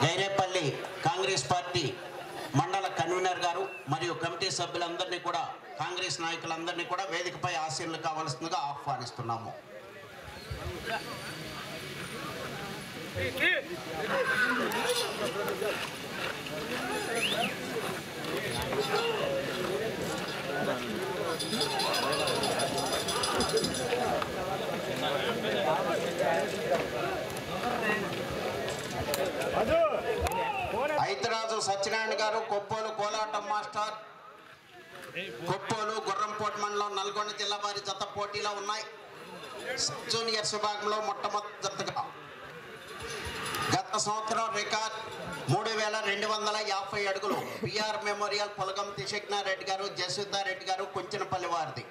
గైరేపల్లి Congress party మండల convener గారు మరియు కమిటీ సభ్యులందరినీ కూడా కాంగ్రెస్ నాయకులందరినీ కూడా వేదికపై ఆశీర్లు కావాల్సిందిగా ఆహ్వానిస్తున్నాము. ఐతరాజు సత్యనారాయణ గారు కొప్పోలు కోలాటం మాస్టర్ కొప్పోలు గుర్రంపోటు మండలం నల్గొండ జిల్లా వారి జత పోటీలో ఉన్నాయి. జూనియర్స్ విభాగంలో మొట్టమొదటి జతగా గత సంవత్సరం రికార్డ్ 3250 అడుగులు బిఆర్ మెమోరియల్ పొలగం తిశగ్నారెడ్డి గారు జయసుద్ధారెడ్డి గారు కొంచెనపల్లి వారిది.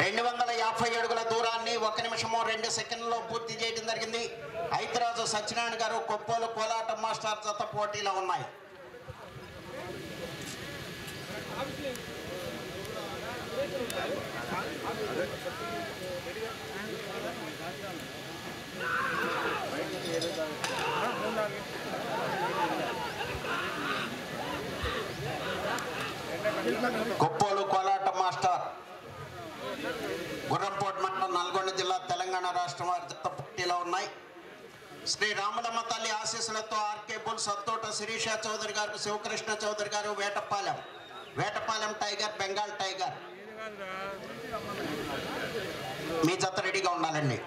250 అడుగుల దూరాన్ని 1 నిమిషము 2 సెకండ్లలో పూర్తి చేయడం జరిగింది. ఐతరాజు సత్యనారాయణ గారు కొప్పోలు కోలాటం మాస్టర్ జత పోటీలో ఉన్నాయి. కొప్పోలు కోలాటం మాస్టర్ గుర్రంపోటు మండలం నల్గొండ జిల్లా తెలంగాణ రాష్ట్రం వారి జత పోటీలో ఉన్నాయి. శ్రీ రాములమ్మ తల్లి ఆశీస్సులతో ఆర్కే బుల్ సత్తోట శిరీష చౌదరి గారు శివకృష్ణ చౌదరి గారు వేటపాలెం టైగర్ బెంగాల్ టైగర్ మీ జత రెడీగా ఉండాలండి.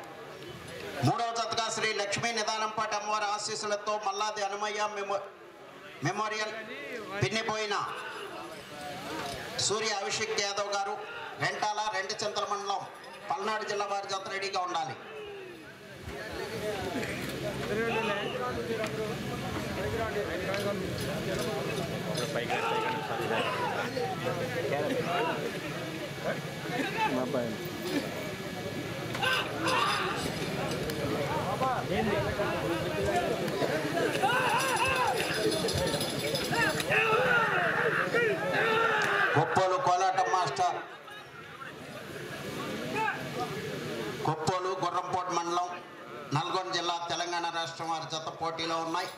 మూడవ జతగా శ్రీ లక్ష్మీ నిదానంపాటి అమ్మవారి ఆశీస్సులతో మల్లాది హనుమయ్య మెమోరియల్ పిన్నిపోయిన సూర్య అభిషేక్ యాదవ్ గారు రెంటాల రెండుచింతల మండలం పల్నాడు జిల్లా వారి జత రెడీగా ఉండాలి. కొప్పోలు కోలాటం మాస్టర్ కొప్పోలు గుర్రంపోటు మండలం నల్గొండ జిల్లా తెలంగాణ రాష్ట్రం వారి జత పోటీలో ఉన్నాయి.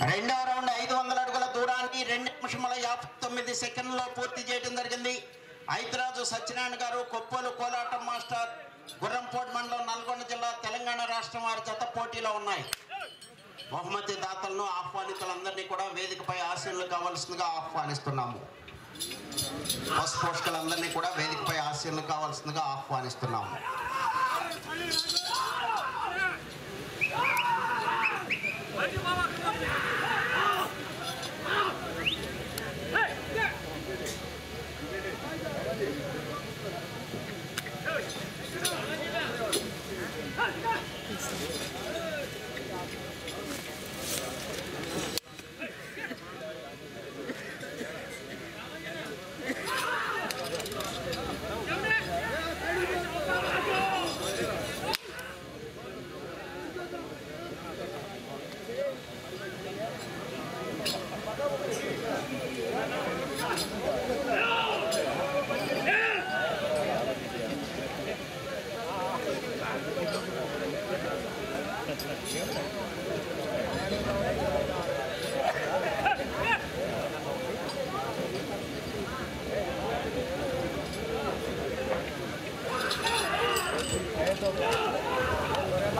రెండవ రౌండ్ 500 అడుగుల దూరాన్ని 2 నిమిషముల 59 సెకండ్లలో పూర్తి చేయడం జరిగింది. ఐతరాజు సత్యనారాయణ గారు కొప్పోలు కోలాటం మాస్టర్ గుర్రంపోటు మండలం నల్గొండ జిల్లా తెలంగాణ రాష్ట్రం వారి జత పోటీలో ఉన్నాయి. బహుమతి దాతలను ఆహ్వానితులందరినీ కూడా వేదికపై ఆశీర్లు కావాల్సిందిగా ఆహ్వానిస్తున్నాము. బస్ పోషకులందరినీ కూడా వేదికపై ఆశీర్లు కావాల్సిందిగా ఆహ్వానిస్తున్నాము.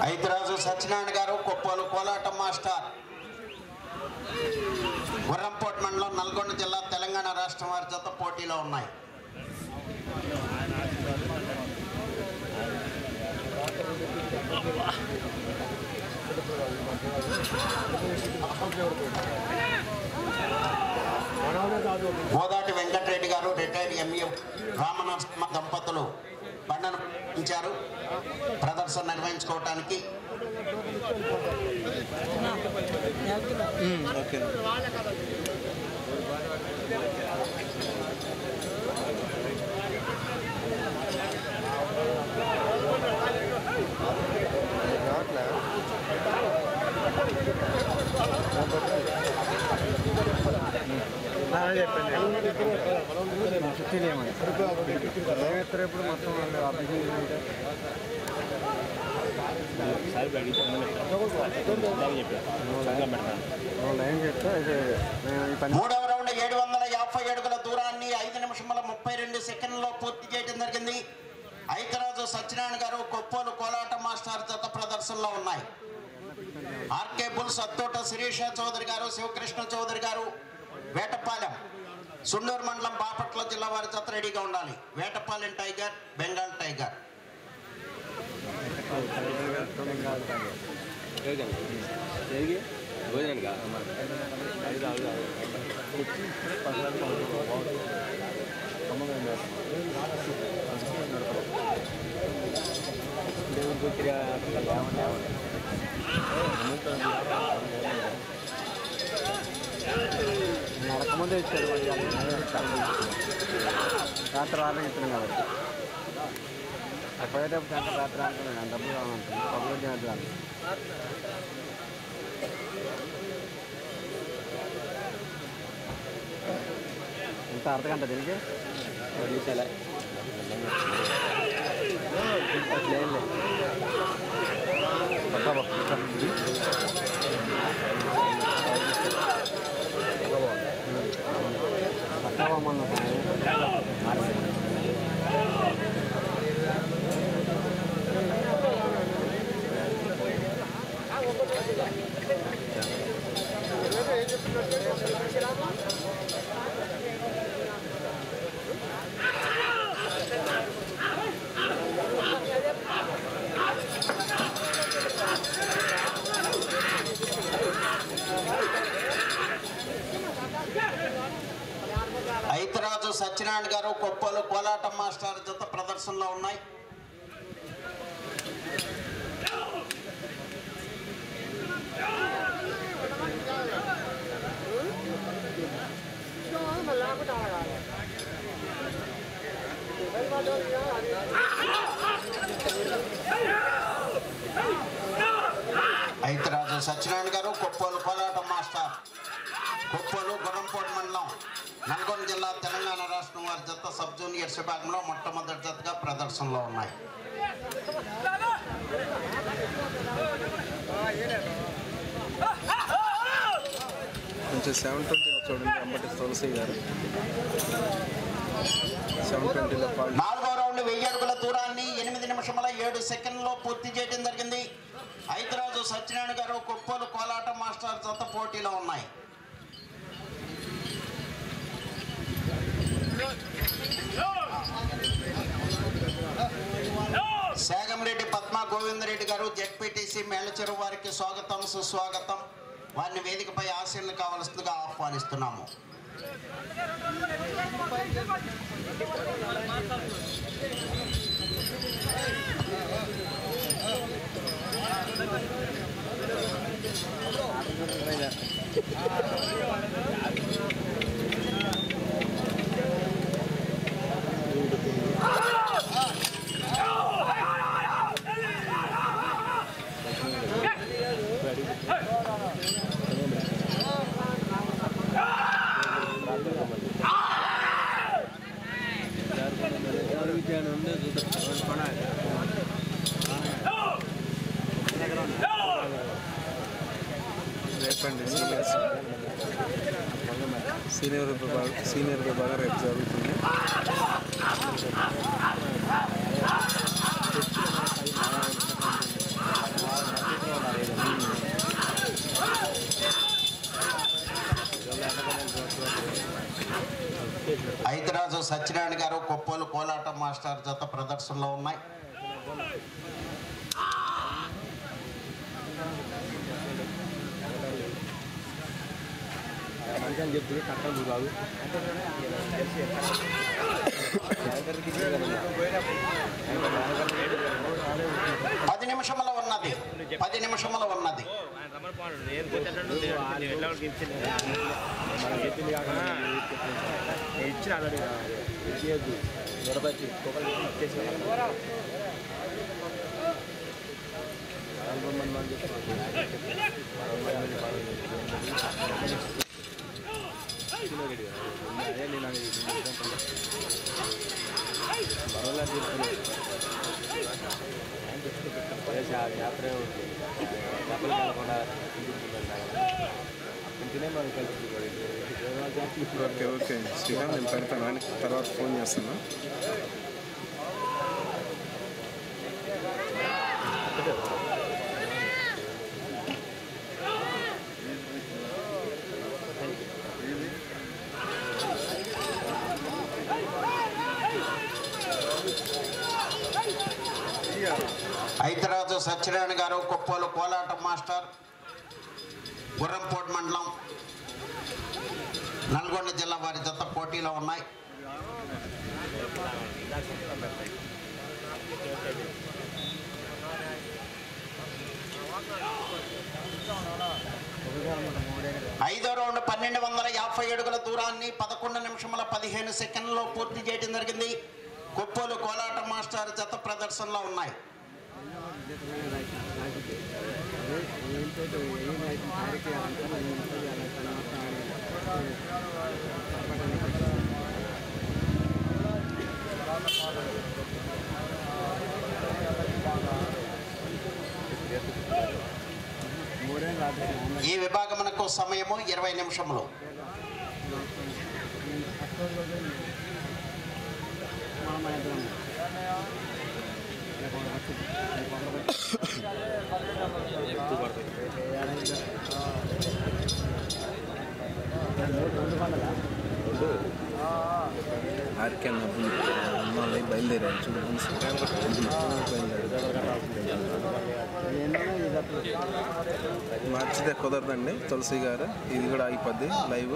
ఐతరాజు సత్యనారాయణ గారు కొప్పోలు కోలాటం మాస్టర్ గుర్రంపోటు మండలం నల్గొండ జిల్లా తెలంగాణ రాష్ట్రం వారి జత పోటీలో ఉన్నాయి. గోదాటి వెంకటరెడ్డి గారు రిటైర్డ్ ఎంఏ రామనరసింహ దంపతులు బండను ఉంచారు ప్రదర్శన నిర్వహించుకోవటానికి. ఎప్పుడు మొత్తం మూడవ రౌండ్ 750 అడుగుల దూరాన్ని 5 నిమిషముల 32 సెకండ్లలో పూర్తి చేయడం జరిగింది. ఐతరాజు సత్యనారాయణ గారు కొప్పోలు కోలాట మాస్టర్ జత ప్రదర్శనలో ఉన్నాయి. ఆర్కే బుల్స్ అత్తోట శిరీష చౌదరి గారు, శివకృష్ణ చౌదరి గారు, వేటపాలెం సుండూరు మండలం బాపట్ల జిల్లా వారి జత రెడీగా ఉండాలి. Vetapalem tiger, Bengal tiger. నడకముందే ఇచ్చారు రాత్రి రాలని ఇస్తున్నాం కాబట్టి పోయేటప్పుడు అంటే రాత్రి అనుకున్నాను డబ్బులు కావాలంటుంది పబ్లిక్ రాదు. ఇంత అర్ధగంట దీనికి తీసేలే ఐతరాజు సత్యనారాయణ గారు కొప్పోలు కోలాట మాస్టర్ జత ప్రదర్శనలో ఉన్నాయి. ఐతరాజు సత్యనారాయణ గారు కొప్పోలు కోలాట మాస్టర్, కొప్పోలు గుర్రంపోటు మండలం, నల్గొండ జిల్లా, తెలంగాణ రాష్ట్రం వారి జత సబ్ జూనియర్స్ విభాగంలో మొట్టమొదటి జతగా ప్రదర్శనలో ఉన్నాయి. కొంచెం 720 చూడండి అంబటి తులసి గారు 720లో 4వ రౌండ్ 1000 అడుగుల దూరాన్ని 8 నిమిషముల 7 సెకండ్లలో పూర్తి చేయడం జరిగింది. ఐతరాజు సత్యనారాయణ గారు కొప్పోలు కోలాట మాస్టర్ జత పోటీలో ఉన్నాయి. సేగంరెడ్డి పద్మ గోవిందరెడ్డి గారు జెడ్పీటీసీ మేళచెరువు వారికి స్వాగతం సుస్వాగతం. వారిని వేదికపై ఆశీర్లు కావలసిందిగా ఆహ్వానిస్తున్నాము. సీనియర్ విభాగం రేపు జరుగుతుంది. ఐతరాజు సత్యనారాయణ గారు కొప్పోలు కోలాట మాస్టర్ జత ప్రదర్శనలో ఉన్నాయి. అందుకని చెప్తుంది కట్టలు బాబు 10 నిమిషముల ఉన్నది 10 నిమిషముల ఉన్నది ఇచ్చిన ఇచ్చేయద్దు గొడవచ్చి ఇచ్చేసి యాత్ర డబ్బులు కాకుండా ఇంకనే మనం కలిసి ఓకే ఓకే శ్రీరామ్ నేను పెడతాను ఆయన తర్వాత ఫోన్ చేస్తాను ఐతరాజు సత్యనారాయణ గారు కొప్పోలు కోలాటం మాస్టర్ గుర్రంపోటు మండలం నల్గొండ జిల్లా వారి జత పోటీలో ఉన్నాయి. ఐదో రౌండ్ 1250 అడుగుల దూరాన్ని 11 నిమిషముల 15 సెకండ్లలో పూర్తి చేయడం జరిగింది. కొప్పోలు కోలాటం మాస్టర్ జత ప్రదర్శనలో ఉన్నాయి. ఈ విభాగమునకు సమయము 20 నిమిషములు. ఆర్కే అమ్మాయి బయలుదేరారు చూడండి మార్చితే కుదరదండి తులసి గారు ఇది కూడా అయిపోద్ది లైవ్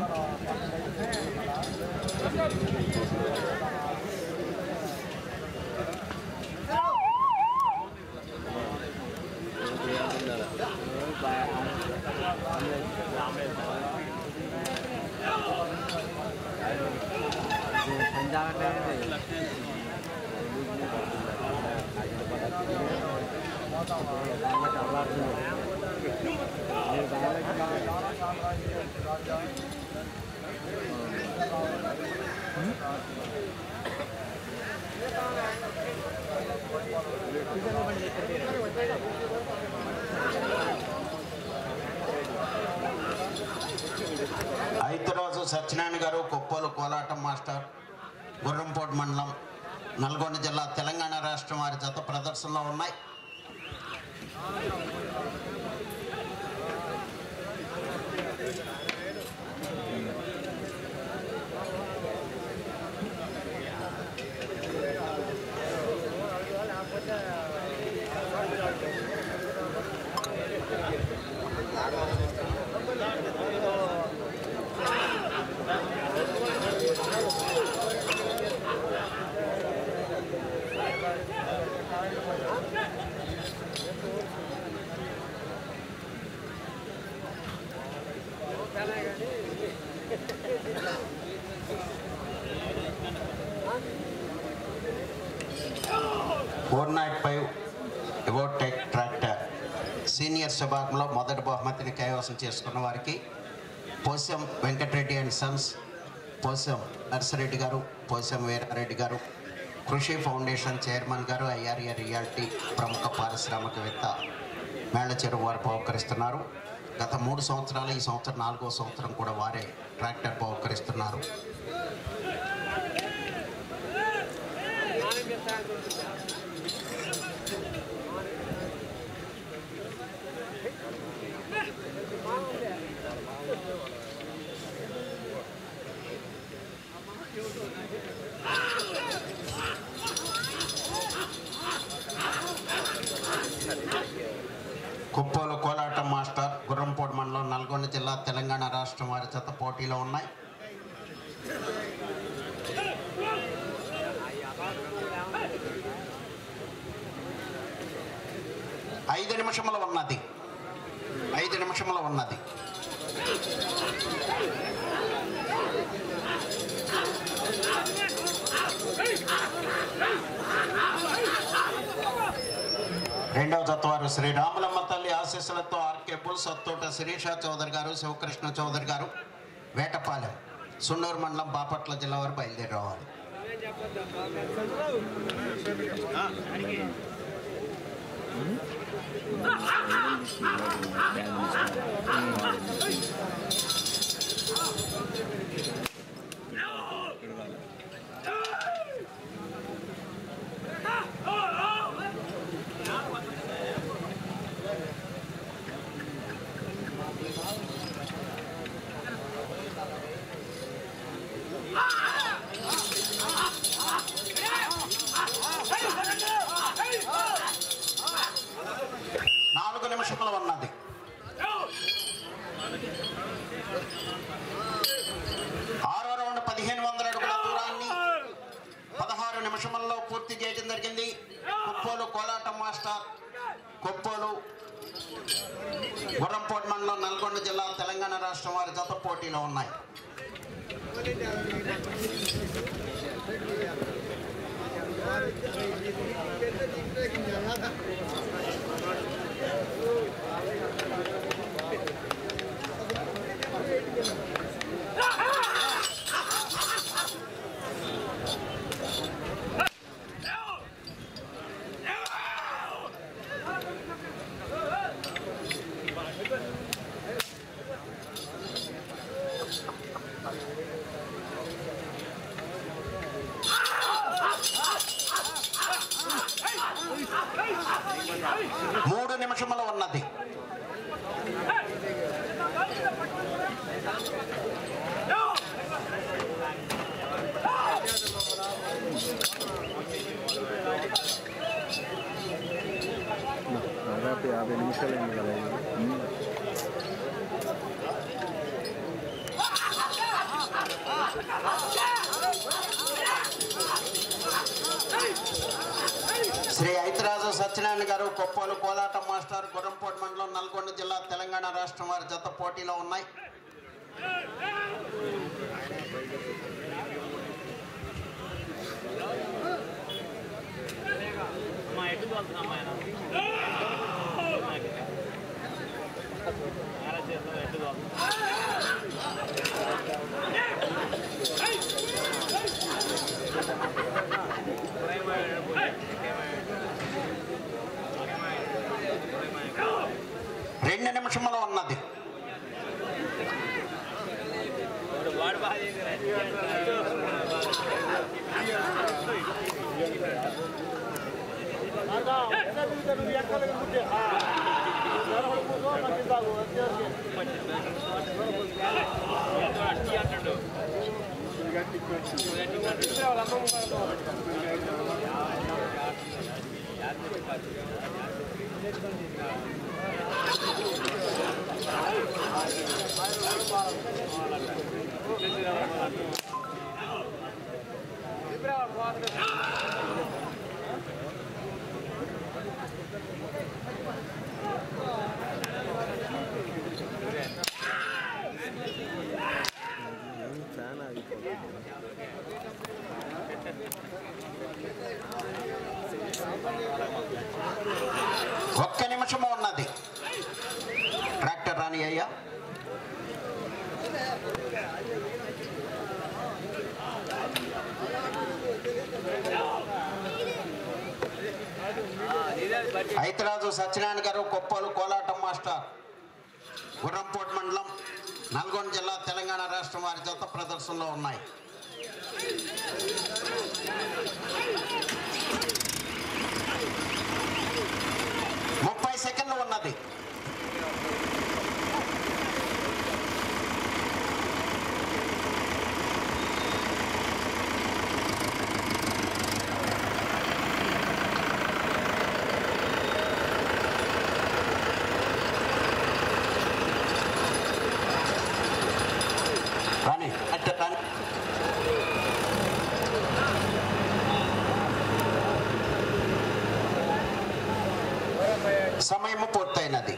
ఐతరాజు సత్యనారాయణ గారు కొప్పోలు కోలాటం మాస్టర్ గుర్రంపోటు మండలం నల్గొండ జిల్లా తెలంగాణ రాష్ట్రం వారి జత ప్రదర్శనలో ఉన్నాయి. ఎవోటెక్ ట్రాక్టర్ సీనియర్ విభాగంలో మొదటి బహుమతిని కైవసం చేసుకున్న వారికి పోసం వెంకటరెడ్డి అండ్ సన్స్, పోసం నర్సిరెడ్డి గారు, పోసం వీరారెడ్డి గారు, కృషి ఫౌండేషన్ చైర్మన్ గారు, ఐఆర్ఏ రియాలిటీ ప్రముఖ పారిశ్రామికవేత్త మేళ్ల చెరువు వారు బహుకరిస్తున్నారు. గత 3 సంవత్సరాలు, ఈ సంవత్సరం 4వ సంవత్సరం కూడా వారే ట్రాక్టర్ బహుకరిస్తున్నారు. కొప్పోలు కోలాటం మాస్టర్ గుర్రంపోటు మండలం నల్గొండ జిల్లా తెలంగాణ రాష్ట్రం వారి జత పోటీ పోటీలో ఉన్నాయి. ఐదు నిమిషములు ఉన్నది. రెండవ జత వారు శ్రీ రాములమ్మ తల్లి ఆశీస్సులతో ఆర్కే బుల్ సత్తోట శిరీష చౌదరి గారు, శివకృష్ణ చౌదరి గారు, వేటపాలెం, సున్నూరు మండలం, బాపట్ల జిల్లా వారు బయలుదేరి రావాలి. ఉన్నది. ఆరో రౌండ్ 1500 అడుగుల దూరాన్ని 16 నిమిషముల్లో పూర్తి చేయడం జరిగింది. కొప్పోలు కోలాటం మాస్టర్, కొప్పోలు గుర్రంపోటు మండలం, నల్గొండ జిల్లా, తెలంగాణ రాష్ట్రం వారి జత పోటీలో ఉన్నాయి. మూడు నిమిషములు ఉన్నది. దాదాపు 50 నిమిషాలు అయింది కదా. శ్రీ ఐతిరాజు సత్యనారాయణ గారు, కొప్పోలు కోలాటం మాస్టర్, గుర్రంపోటు మండలం, నల్గొండ జిల్లా, తెలంగాణ రాష్ట్రం వారి జత పోటీలో ఉన్నాయి. రెండు నిమిషములు ఉన్నది. ఒక్క నిమిషము ఉన్నది. ట్రాక్టర్ రాని అయ్యా. ఐతిరాజు సత్యనారాయణ గారు, కొప్పోలు కోలాటం మాస్టర్, గుర్రంపోటు మండలం, నల్గొండ జిల్లా, తెలంగాణ రాష్ట్రం వారి జత ప్రదర్శనలో ఉన్నాయి. సెకండ్లు ఉన్నది. సమయము పూర్తయినది.